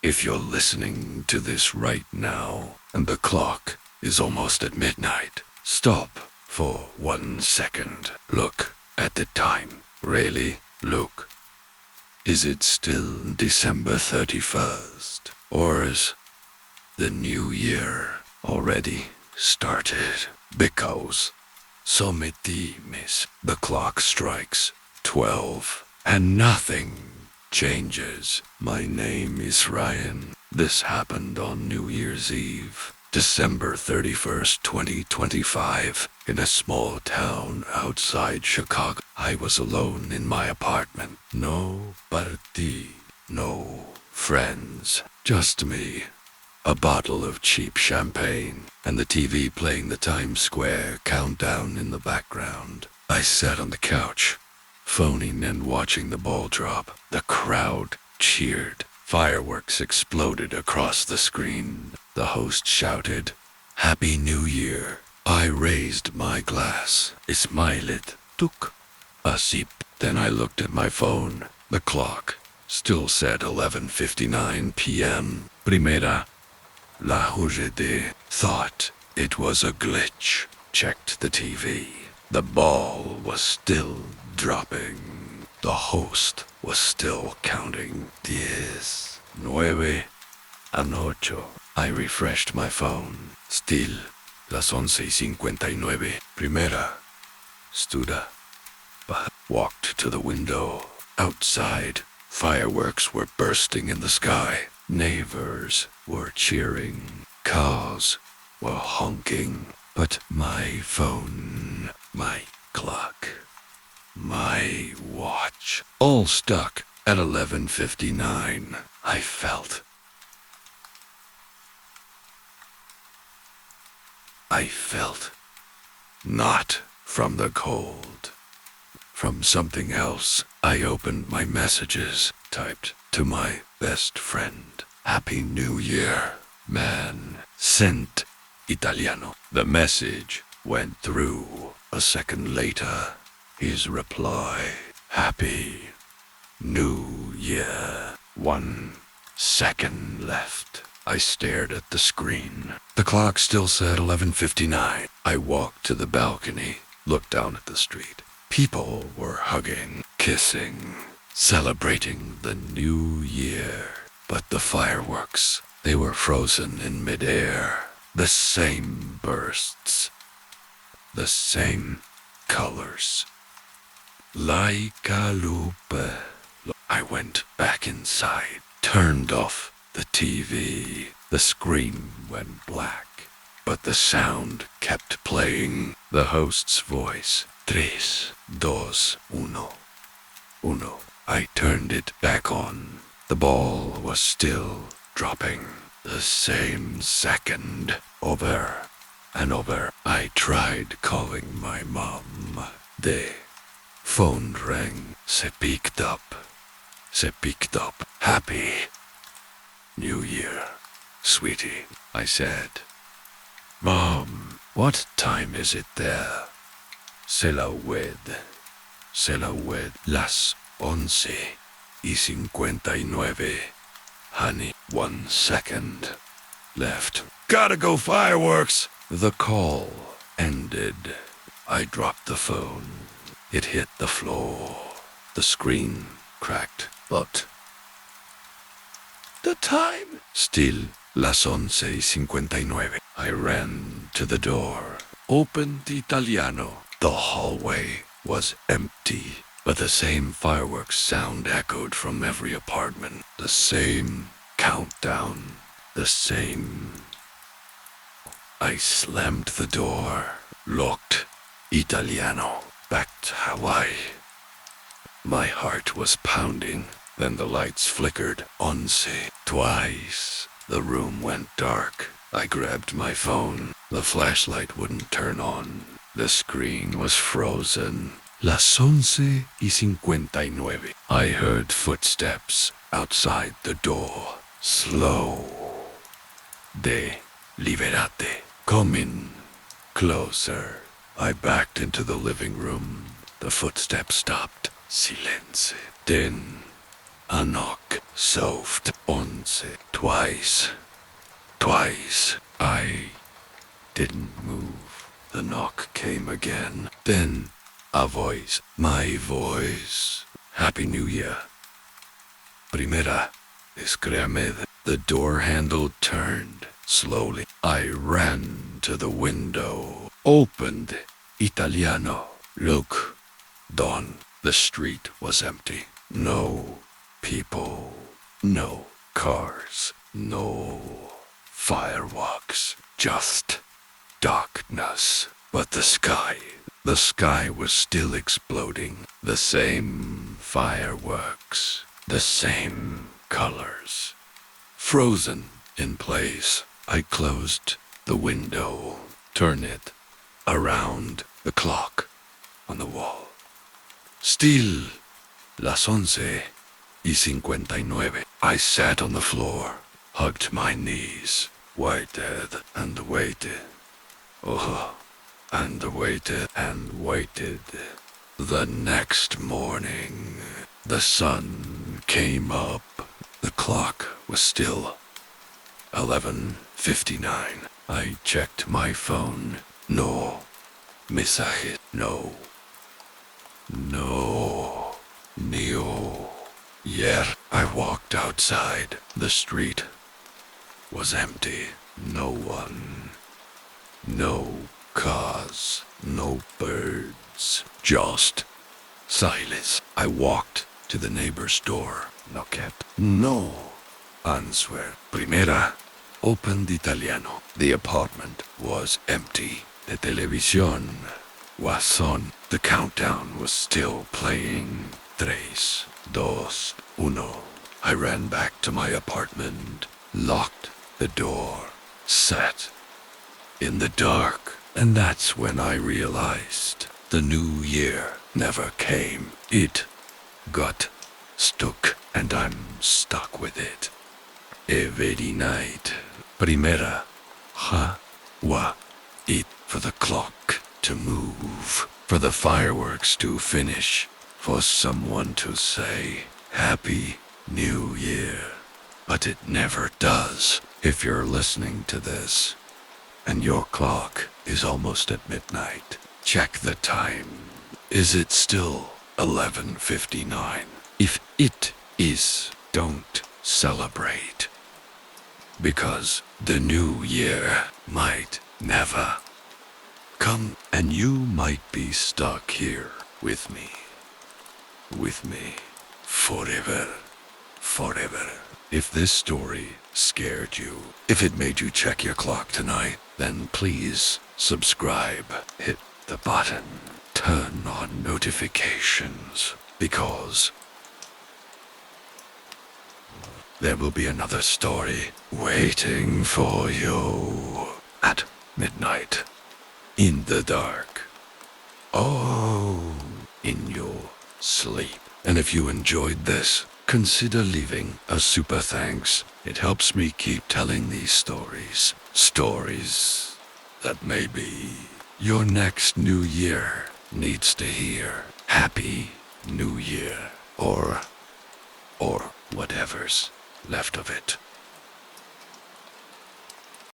If you're listening to this right now and the clock is almost at midnight, stop for 1 second. Look at the time. Really? Look. Is it still December 31st? Or is the new year already started? Because Sometimes the clock strikes 12 and nothing changes. My name is Ryan. This happened on New Year's Eve, December 31st, 2025, in a small town outside Chicago. I was alone in my apartment. No party, no friends, just me. A bottle of cheap champagne, and the TV playing the Times Square countdown in the background. I sat on the couch, phoning and watching the ball drop. The crowd cheered. Fireworks exploded across the screen. The host shouted, "Happy New Year." I raised my glass. I smiled, took a sip. Then I looked at my phone. The clock still said 11:59 p.m. Primera. La Hujede thought it was a glitch. Checked the TV. The ball was still dropping. The host was still counting. 10, 9, and 8. I refreshed my phone. Still, las 11:59. Primera. Stood up. Walked to the window. Outside, fireworks were bursting in the sky. Neighbors were cheering. Cars were honking. But my phone, my clock, my watch, all stuck at 11:59. I felt not from the cold, from something else. I opened my messages, typed to my best friend, "Happy New Year, man." Sent Italiano. The message went through. A second later, his reply, "Happy New Year." 1 second left. I stared at the screen. The clock still said 11:59. I walked to the balcony, looked down at the street. People were hugging, kissing, celebrating the new year. But the fireworks, they were frozen in midair. The same bursts, the same colors. Like a lupe. I went back inside, turned off the TV. The screen went black, but the sound kept playing. The host's voice, 3, 2, 1. I turned it back on. The ball was still dropping. The same second, over and over. I tried calling my mom. The phone rang. She picked up. "Happy New Year, sweetie," I said. "Mom, what time is it there?" "Se la wed. Las 11:59. Honey, 1 second left. "Gotta go fireworks!" The call ended. I dropped the phone. It hit the floor. The screen cracked, but the time still las 11:59. I ran to the door, opened Italiano. The hallway was empty, but the same fireworks sound echoed from every apartment. The same countdown. The same. I slammed the door, locked Italiano, back to Hawaii. My heart was pounding. Then the lights flickered. 11. Twice. The room went dark. I grabbed my phone. The flashlight wouldn't turn on. The screen was frozen. Las 11:59. I heard footsteps outside the door. Slow. De liberate. Coming closer. I backed into the living room. The footsteps stopped. Silence. Then a knock. soft, once, twice. I didn't move. The knock came again. Then a voice, my voice. Happy New Year. Primera, escréame. The door handle turned slowly. I ran to the window, opened. Italiano. Look, Don. The street was empty. No people, no cars, no fireworks, just darkness. But the sky was still exploding. The same fireworks, the same colors. Frozen in place, I closed the window, turned it around. The clock on the wall. Still, las 11:59. I sat on the floor, hugged my knees, waited and waited. Oh, and waited and waited. The next morning, the sun came up. The clock was still 11:59. I checked my phone. No mensaje. No. I walked outside. The street was empty. No one. No cars. No birds. Just silence. I walked to the neighbor's door. Knocked. No answer. Primera. Opened Italiano. The apartment was empty. The televisión was on. The countdown was still playing. 3, 2, 1. I ran back to my apartment, locked the door, sat in the dark, and that's when I realized the new year never came. It got stuck, and I'm stuck with it. Every night. Primera. It for the clock to move, for the fireworks to finish, for someone to say, Happy New Year. But it never does. If you're listening to this, and your clock is almost at midnight, check the time. Is it still 11:59? If it is, don't celebrate. Because the new year might never come, and you might be stuck here with me, forever. If this story scared you, if it made you check your clock tonight, then please subscribe, hit the button, turn on notifications, because there will be another story waiting for you at midnight, in the dark, in your sleep. And if you enjoyed this, consider leaving a super thanks. It helps me keep telling these stories that maybe your next new year needs to hear. Happy New Year, or whatever's left of it.